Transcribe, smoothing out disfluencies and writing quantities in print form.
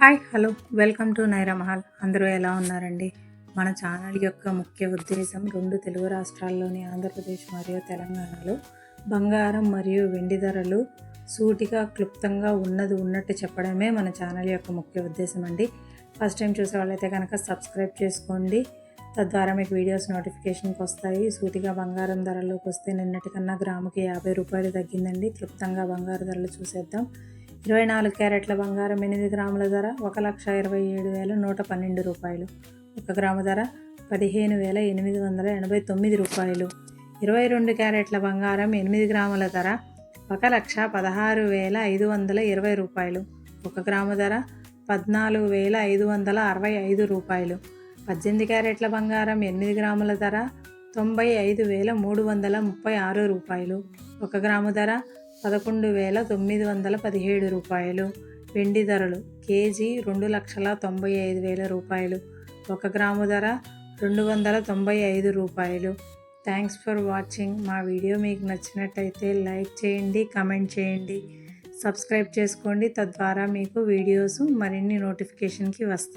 Hi hello welcome to Naira Mahal. అందరూ ఎలా ఉన్నారండి? మన ఛానల్ యొక్క ముఖ్య ఉద్దేశం 2 తెలుగు రాష్ట్రాల్లోని ఆంధ్రప్రదేశ్ మరియు తెలంగాణలో బంగారం మరియు వెండి ధరలు సూటిగా క్లుప్తంగా ఉన్నట్టు చెప్పడమే మన ఛానల్ యొక్క ముఖ్య ఉద్దేశం అండి. ఫస్ట్ టైం చూసే వాళ్ళైతే కనుక సబ్స్క్రైబ్ చేసుకోండి. తద్వారా మీకు వీడియోస్ నోటిఫికేషన్కి వస్తాయి. సూటిగా బంగారం ధరల్లోకి వస్తే నిన్నటి కన్నా గ్రాముకి 50 రూపాయలు తగ్గిందండి. క్లుప్తంగా బంగారు ధరలు చూసేద్దాం. 24 క్యారెట్ల బంగారం 8 గ్రాముల ధర 1,27,112 రూపాయలు. 1 గ్రాము ధర 15,889 రూపాయలు. 22 క్యారెట్ల బంగారం 8 గ్రాముల ధర 1,16,520 రూపాయలు. 1 గ్రాము ధర 14,565 రూపాయలు. 18 క్యారెట్ల బంగారం 8 గ్రాముల ధర 95,336 రూపాయలు. 1 గ్రాము ధర 11,917 రూపాయలు. వెండి ధరలు కేజీ 2,95,000 రూపాయలు. 1 గ్రాము ధర 295 రూపాయలు. Thanks for watching. మా వీడియో మీకు నచ్చినట్టయితే లైక్ చేయండి, కమెంట్ చేయండి, సబ్స్క్రైబ్ చేసుకోండి. తద్వారా మీకు వీడియోస్ మరిన్ని నోటిఫికేషన్కి వస్తాయి.